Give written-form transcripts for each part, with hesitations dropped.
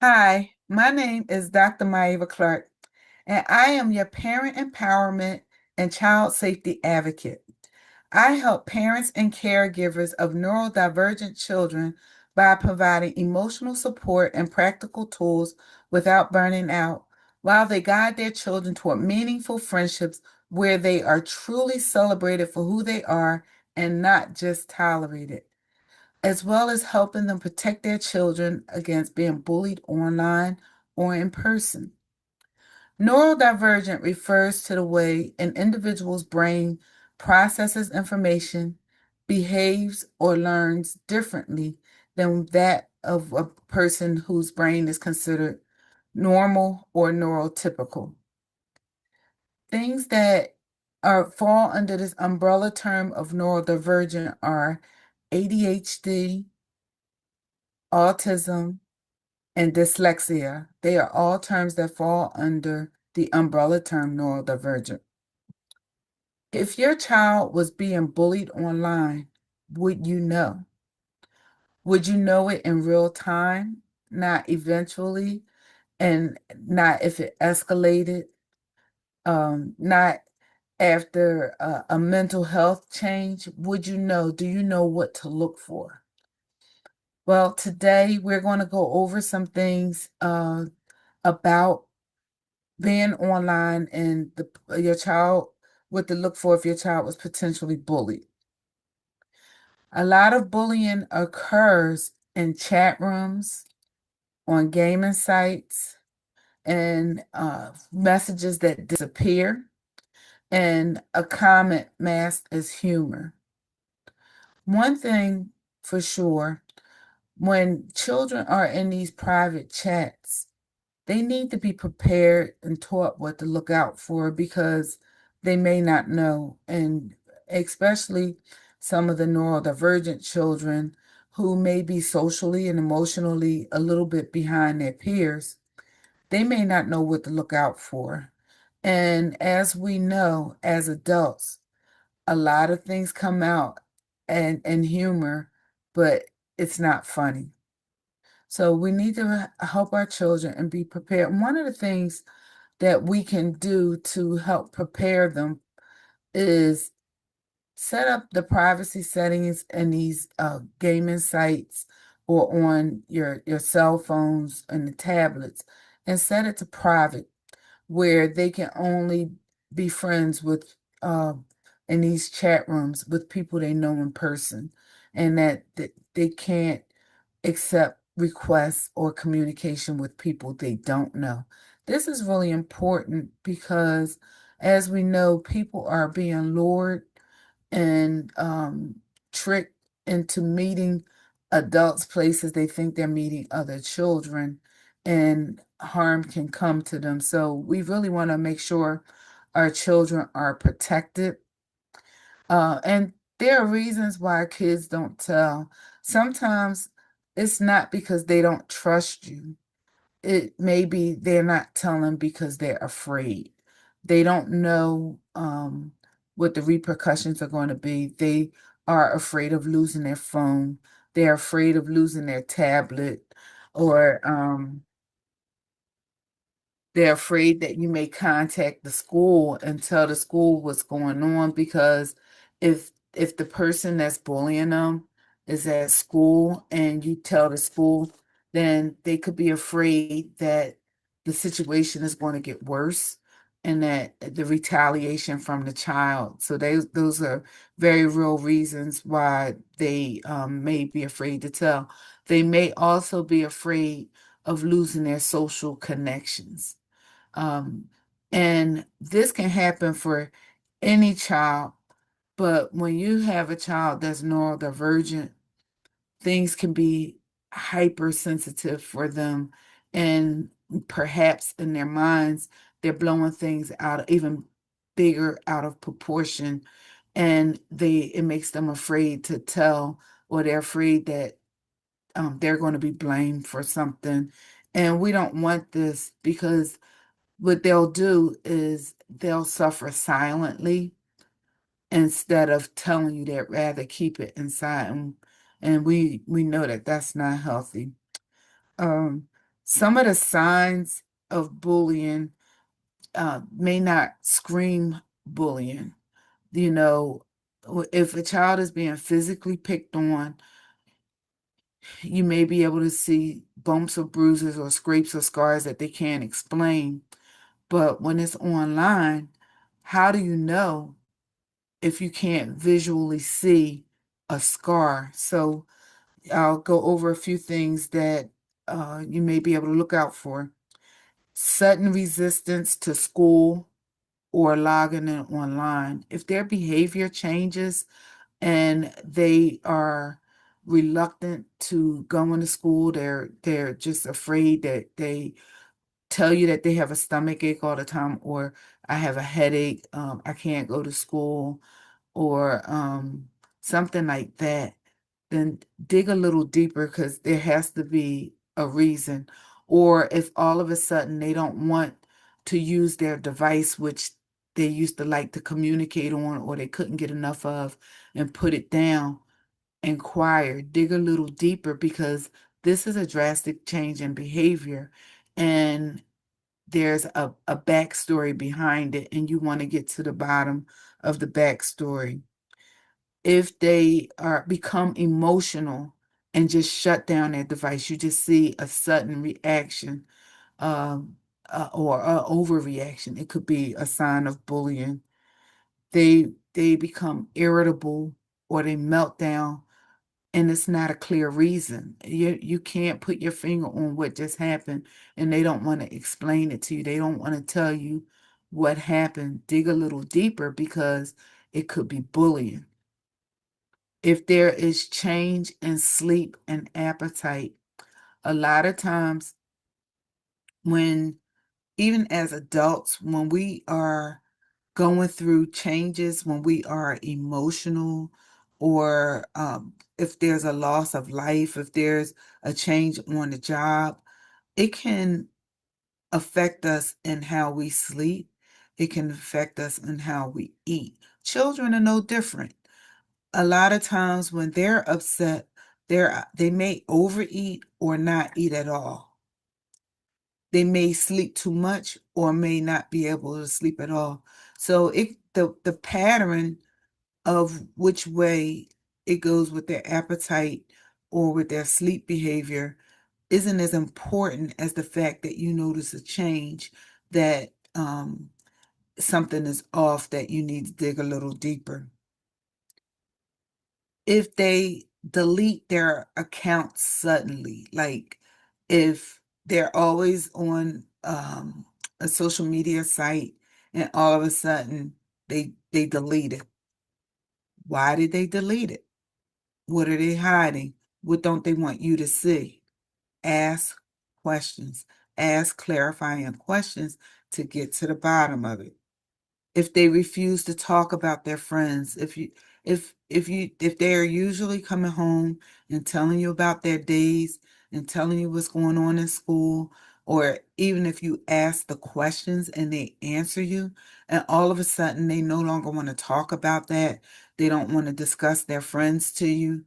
Hi, my name is Dr. Myava Clark, and I am your parent empowerment and child safety advocate. I help parents and caregivers of neurodivergent children by providing emotional support and practical tools without burning out, while they guide their children toward meaningful friendships where they are truly celebrated for who they are and not just tolerated, as well as helping them protect their children against being bullied online or in person. Neurodivergent refers to the way an individual's brain processes information, behaves, or learns differently than that of a person whose brain is considered normal or neurotypical. Things that fall under this umbrella term of neurodivergent are ADHD, autism, and dyslexia. They are all terms that fall under the umbrella term neurodivergent. If your child was being bullied online, would you know? Would you know it in real time, not eventually, and not if it escalated, not after a mental health change? Would you know? Do you know what to look for? Well, today we're going to go over some things about being online and your child, what to look for if your child was potentially bullied. A lot of bullying occurs in chat rooms, on gaming sites, and messages that disappear, and a comment masked as humor. One thing for sure, when children are in these private chats, they need to be prepared and taught what to look out for because they may not know. And especially some of the neurodivergent children who may be socially and emotionally a little bit behind their peers, they may not know what to look out for. And as we know, as adults, a lot of things come out and humor, but it's not funny. So we need to help our children and be prepared. And one of the things that we can do to help prepare them is set up the privacy settings in these gaming sites or on your cell phones and the tablets and set it to private where they can only be friends with in these chat rooms with people they know in person and that they can't accept requests or communication with people they don't know. This is really important because, as we know, people are being lured and tricked into meeting adults places they think they're meeting other children, and harm can come to them. So we really want to make sure our children are protected. And there are reasons why kids don't tell. Sometimes it's not because they don't trust you. It may be they're not telling because they're afraid. They don't know what the repercussions are going to be. They are afraid of losing their phone. They're afraid of losing their tablet, or they're afraid that you may contact the school and tell the school what's going on because if the person that's bullying them is at school and you tell the school, then they could be afraid that the situation is going to get worse and that the retaliation from the child. So those are very real reasons why they may be afraid to tell. They may also be afraid of losing their social connections. Um, and this can happen for any child, but when you have a child that's neurodivergent, things can be hypersensitive for them. And perhaps in their minds, they're blowing things out, even bigger out of proportion. And it makes them afraid to tell, or they're afraid that they're going to be blamed for something. And we don't want this because what they'll do is they'll suffer silently instead of telling you they'd rather keep it inside. And we know that that's not healthy. Um, Some of the signs of bullying may not scream bullying. You know, if a child is being physically picked on, you may be able to see bumps or bruises or scrapes or scars that they can't explain. But when it's online, how do you know if you can't visually see a scar? So I'll go over a few things that you may be able to look out for. Sudden resistance to school or logging in online. If their behavior changes and they are reluctant to go into school, they're just afraid that they tell you that they have a stomach ache all the time, or I have a headache, I can't go to school, or something like that, then dig a little deeper because there has to be a reason. Or if all of a sudden they don't want to use their device, which they used to like to communicate on, or they couldn't get enough of, and put it down, inquire, dig a little deeper because this is a drastic change in behavior. And there's a backstory behind it, and you want to get to the bottom of the backstory. If they are become emotional and just shut down their device, you just see a sudden reaction, um, or a overreaction. It could be a sign of bullying. They become irritable or they melt down, and it's not a clear reason. You can't put your finger on what just happened, and they don't want to explain it to you. They don't want to tell you what happened. Dig a little deeper because it could be bullying. If there is change in sleep and appetite, a lot of times when, even as adults, when we are going through changes, when we are emotional, or if there's a loss of life, if there's a change on the job, it can affect us in how we sleep. It can affect us in how we eat. Children are no different. A lot of times when they're upset, they may overeat or not eat at all. They may sleep too much or may not be able to sleep at all. So the pattern of which way it goes with their appetite or with their sleep behavior isn't as important as the fact that you notice a change, that something is off, that you need to dig a little deeper. If they delete their accounts suddenly, like if they're always on a social media site and all of a sudden they delete it. Why did they delete it? What are they hiding? What don't they want you to see? Ask questions. Ask clarifying questions to get to the bottom of it. If they refuse to talk about their friends, if they're usually coming home and telling you about their days and telling you what's going on in school, or even if you ask the questions and they answer you, and all of a sudden they no longer want to talk about that, they don't want to discuss their friends to you,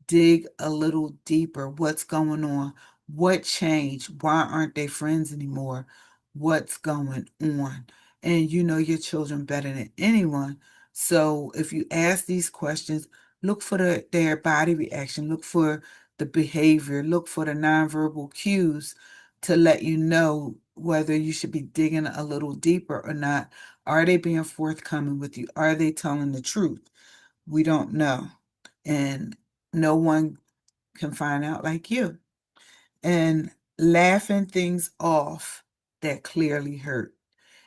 dig a little deeper. What's going on? What changed? Why aren't they friends anymore? What's going on? And you know your children better than anyone. So if you ask these questions, look for their body reaction, look for the behavior, look for the nonverbal cues to let you know whether you should be digging a little deeper or not. Are they being forthcoming with you? Are they telling the truth? We don't know. And no one can find out like you. And laughing things off that clearly hurt.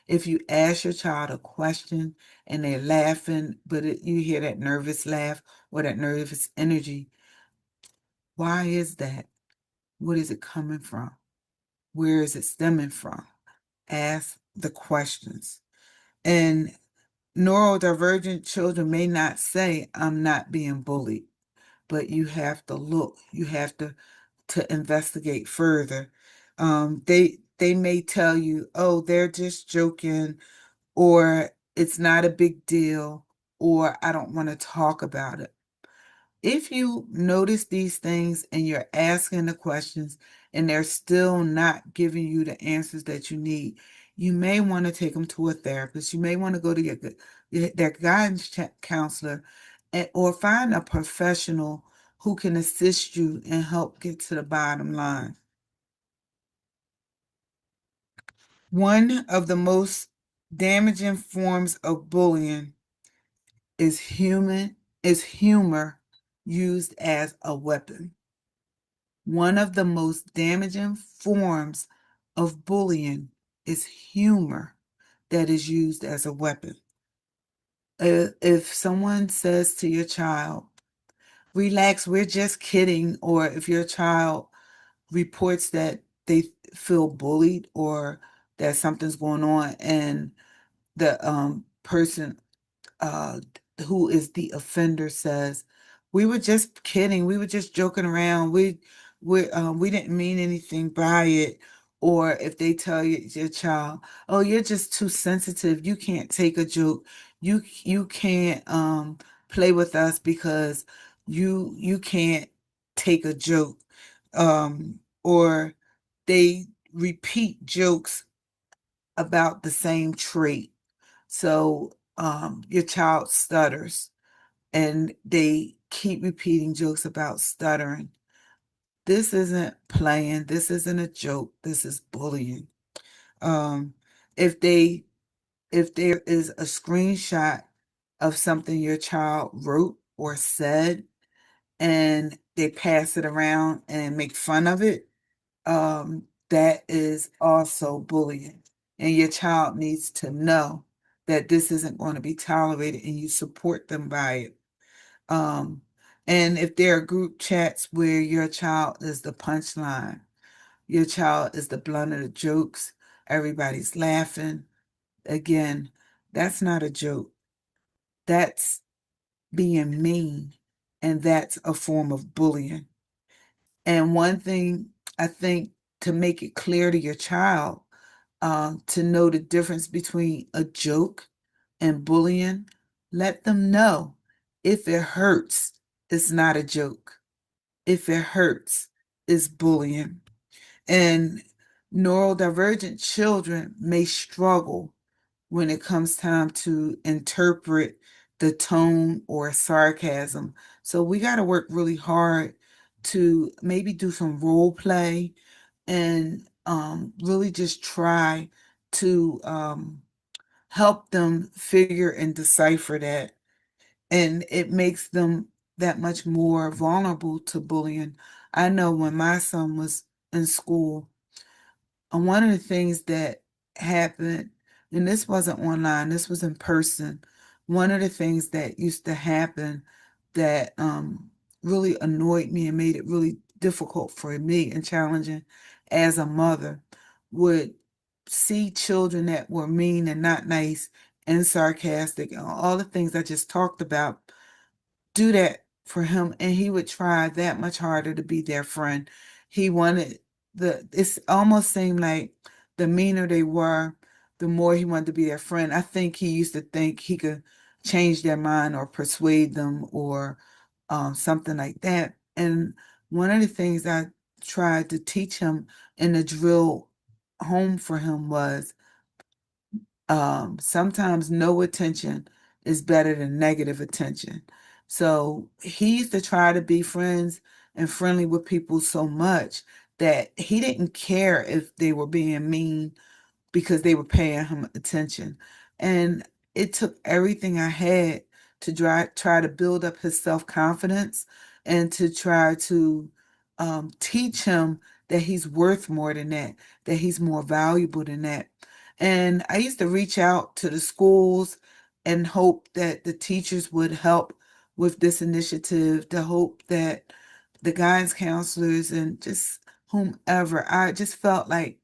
If you ask your child a question and they're laughing, but you hear that nervous laugh or that nervous energy, why is that? What is it coming from? Where is it stemming from? Ask the questions. And neurodivergent children may not say, I'm not being bullied, but you have to look. You have to investigate further. They may tell you, oh, they're just joking, or it's not a big deal, or I don't want to talk about it. If you notice these things and you're asking the questions and they're still not giving you the answers that you need, you may want to take them to a therapist. You may want to go to their guidance counselor, or find a professional who can assist you and help get to the bottom line. One of the most damaging forms of bullying is humor used as a weapon. One of the most damaging forms of bullying is humor that is used as a weapon. If someone says to your child, relax, we're just kidding, or if your child reports that they feel bullied or that something's going on, and the person uh, who is the offender says, "We were just kidding. We were just joking around. We didn't mean anything by it." Or if they tell your child, "Oh, you're just too sensitive. You can't take a joke. You can't play with us because you can't take a joke." Or they repeat jokes about the same trait. So your child stutters and they keep repeating jokes about stuttering. This isn't playing. This isn't a joke. This is bullying. Um, if they if there is a screenshot of something your child wrote or said and they pass it around and make fun of it, that is also bullying. And your child needs to know that this isn't going to be tolerated and you support them by it. Um, and if there are group chats where your child is the punchline, your child is the blunt of the jokes, everybody's laughing, again, that's not a joke. That's being mean, and that's a form of bullying. And one thing I think, to make it clear to your child, to know the difference between a joke and bullying, let them know if it hurts, it's not a joke. If it hurts, it's bullying. And neurodivergent children may struggle when it comes time to interpret the tone or sarcasm. So we got to work really hard to maybe do some role play and really just try to help them figure and decipher that. And it makes them that much more vulnerable to bullying. I know when my son was in school, one of the things that happened, and this wasn't online, this was in person. One of the things that used to happen that really annoyed me and made it really difficult for me and challenging as a mother, would see children that were mean and not nice and sarcastic, and all the things I just talked about, do that for him, and he would try that much harder to be their friend. He wanted it's almost seemed like the meaner they were, the more he wanted to be their friend. I think he used to think he could change their mind or persuade them or something like that. And one of the things I tried to teach him in the drill home for him was, sometimes no attention is better than negative attention. So he used to try to be friends and friendly with people so much that he didn't care if they were being mean because they were paying him attention. And it took everything I had to try to build up his self-confidence and to try to teach him that he's worth more than that, that he's more valuable than that. And I used to reach out to the schools and hope that the teachers would help with this initiative, to hope that the guidance counselors and just whomever. I just felt like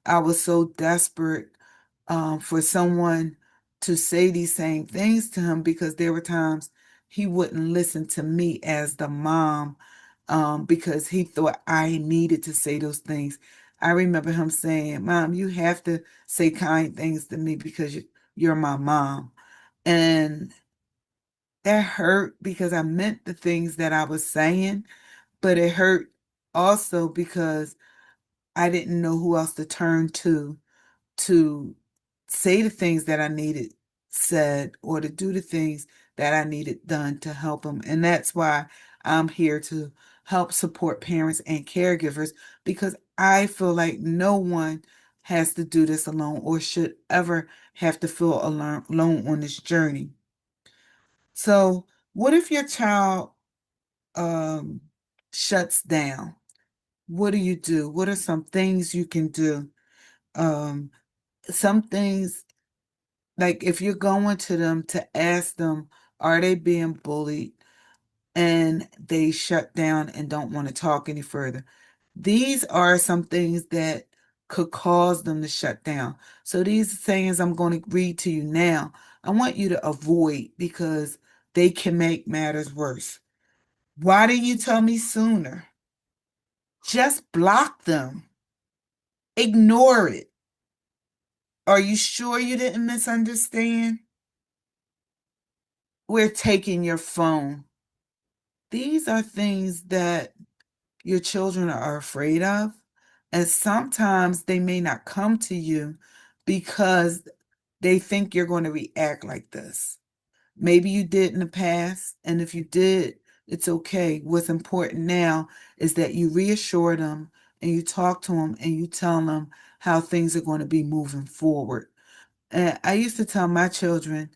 I was so desperate for someone to say these same things to him, because there were times he wouldn't listen to me as the mom, because he thought I needed to say those things. I remember him saying, "Mom, you have to say kind things to me because you're my mom." And that hurt because I meant the things that I was saying, but it hurt also because I didn't know who else to turn to say the things that I needed said or to do the things that I needed done to help them. And that's why I'm here to help support parents and caregivers because I feel like no one has to do this alone or should ever have to feel alone on this journey. So, what if your child um, shuts down? What do you do? What are some things you can do? Um, some things like if you're going to them to ask them, are they being bullied? And they shut down and don't want to talk any further. These are some things that could cause them to shut down. So these things I'm going to read to you now, I want you to avoid because they can make matters worse. Why didn't you tell me sooner? Just block them. Ignore it. Are you sure you didn't misunderstand? We're taking your phone. These are things that your children are afraid of. And sometimes they may not come to you because they think you're going to react like this. Maybe you did in the past. And if you did, it's okay. What's important now is that you reassure them and you talk to them and you tell them how things are going to be moving forward. And I used to tell my children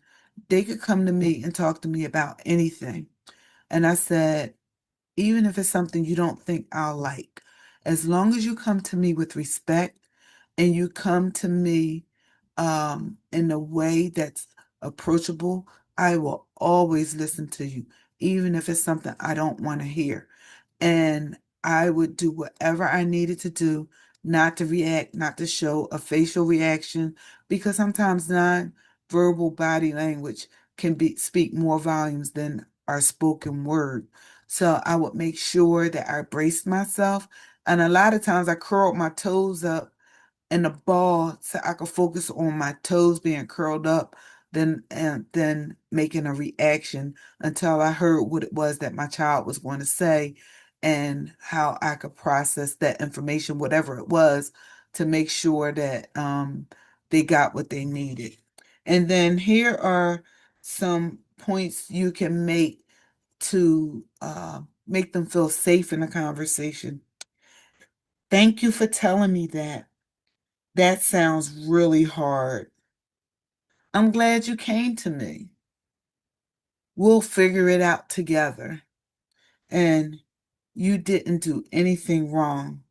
they could come to me and talk to me about anything. And I said, even if it's something you don't think I'll like, as long as you come to me with respect and you come to me in a way that's approachable, I will always listen to you, even if it's something I don't want to hear. And I would do whatever I needed to do not to react, not to show a facial reaction, because sometimes non-verbal body language can speak more volumes than our spoken word. So I would make sure that I braced myself. And a lot of times I curled my toes up in a ball so I could focus on my toes being curled up, then making a reaction until I heard what it was that my child was going to say and how I could process that information, whatever it was, to make sure that they got what they needed. And then here are some points you can make to make them feel safe in a conversation. Thank you for telling me that. That sounds really hard. I'm glad you came to me. We'll figure it out together. And you didn't do anything wrong.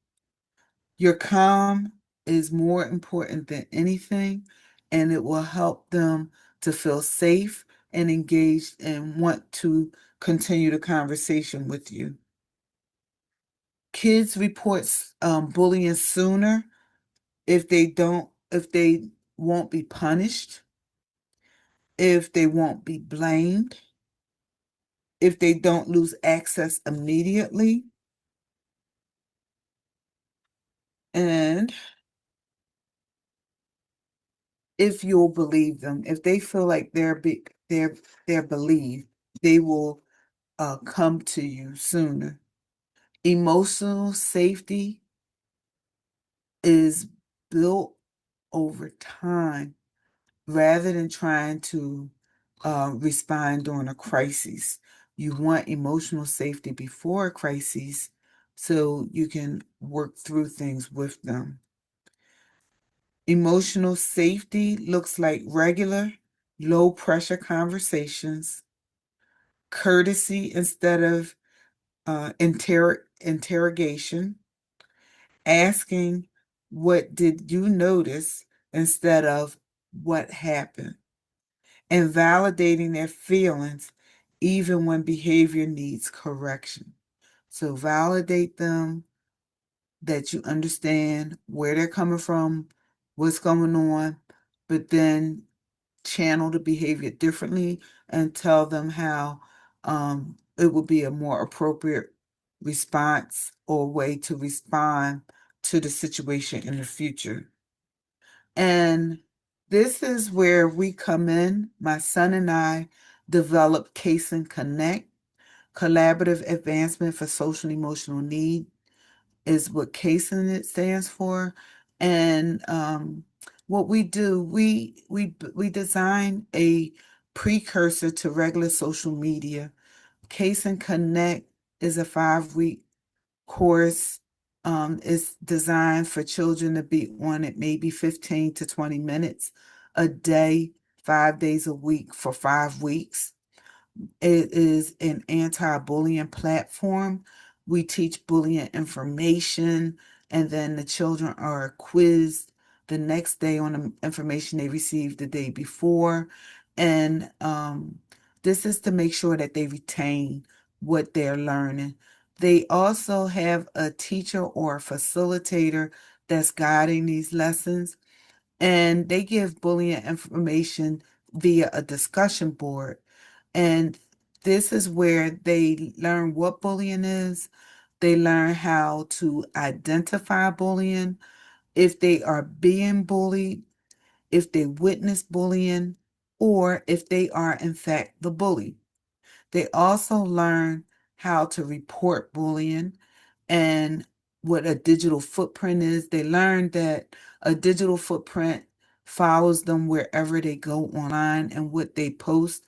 Your calm is more important than anything, and it will help them to feel safe and engaged and want to continue the conversation with you. Kids report bullying sooner if they won't be punished, if they won't be blamed, if they don't lose access immediately, and if you'll believe them. If they feel like they're believed, they will come to you sooner. Emotional safety is built over time rather than trying to respond during a crisis. You want emotional safety before a crisis so you can work through things with them. Emotional safety looks like regular, low pressure conversations, courtesy instead of interrogation, asking, what did you notice instead of what happened, and validating their feelings even when behavior needs correction. So validate them that you understand where they're coming from, what's going on, but then channel the behavior differently and tell them how it would be a more appropriate response or way to respond to the situation in the future. And this is where we come in. My son and I developed Case and Connect, Collaborative Advancement for Social and Emotional Need. is what CASEN stands for. And what we do, we design a precursor to regular social media. CASEN Connect is a 5-week course. It's designed for children to be on it maybe 15 to 20 minutes a day, 5 days a week for 5 weeks. It is an anti-bullying platform. We teach bullying information, and then the children are quizzed the next day on the information they received the day before. And this is to make sure that they retain what they're learning. They also have a teacher or a facilitator that's guiding these lessons, and they give bullying information via a discussion board. And this is where they learn what bullying is. They learn how to identify bullying, if they are being bullied, if they witness bullying, or if they are in fact the bully. They also learn how to report bullying and what a digital footprint is. They learn that a digital footprint follows them wherever they go online, and what they post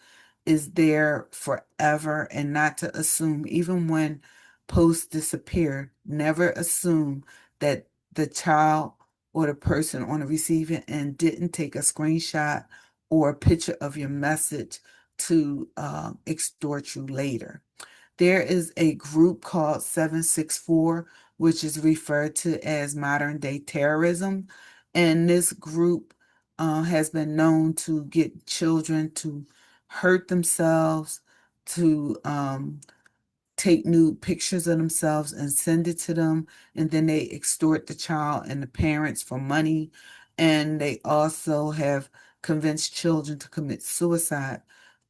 is there forever, and not to assume, even when posts disappear, never assume that the child or the person on the receiving end didn't take a screenshot or a picture of your message to extort you later. There is a group called 764, which is referred to as modern day terrorism. And this group has been known to get children to hurt themselves, to take nude pictures of themselves and send it to them, and then they extort the child and the parents for money. And they also have convinced children to commit suicide.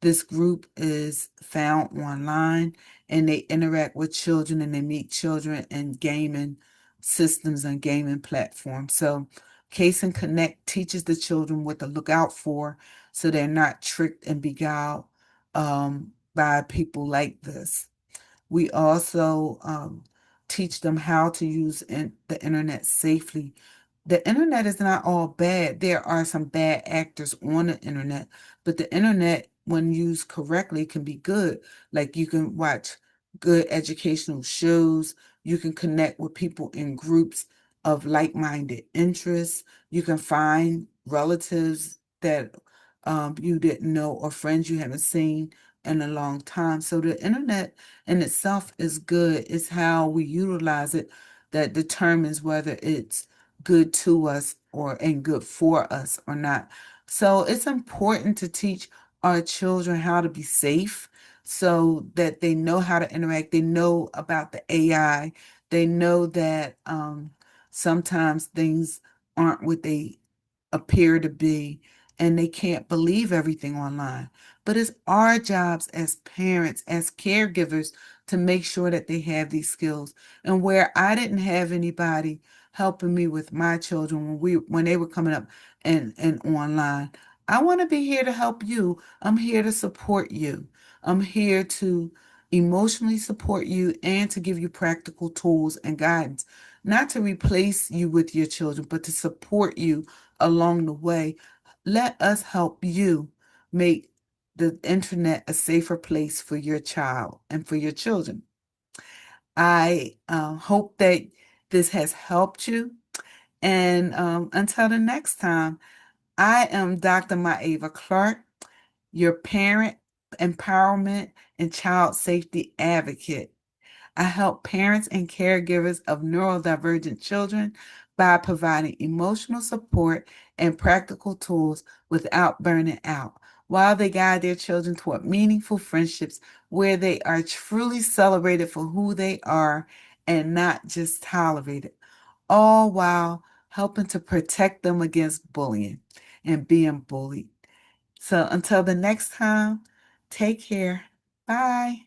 This group is found online, and they interact with children, and they meet children in gaming systems and gaming platforms. So Case and Connect teaches the children what to look out for, so they're not tricked and beguiled by people like this. We also teach them how to use the internet safely. The internet is not all bad. There are some bad actors on the internet, but the internet, when used correctly, can be good. Like, you can watch good educational shows. You can connect with people in groups of like-minded interests. You can find relatives that you didn't know, or friends you haven't seen in a long time. So the internet in itself is good. It's how we utilize it that determines whether it's good to us or and good for us or not. So it's important to teach our children how to be safe, so that they know how to interact. They know about the AI. They know that sometimes things aren't what they appear to be, and they can't believe everything online. But it's our jobs as parents, as caregivers, to make sure that they have these skills. And where I didn't have anybody helping me with my children when they were coming up and online, I want to be here to help you. I'm here to support you. I'm here to emotionally support you and to give you practical tools and guidance, not to replace you with your children, but to support you along the way. Let us help you make the internet a safer place for your child and for your children. I hope that this has helped you. And until the next time, I am Dr. Myava Clark, your parent empowerment and child safety advocate. I help parents and caregivers of neurodivergent children by providing emotional support and practical tools without burning out, while they guide their children toward meaningful friendships where they are truly celebrated for who they are and not just tolerated, all while helping to protect them against bullying and being bullied. So until the next time, take care. Bye.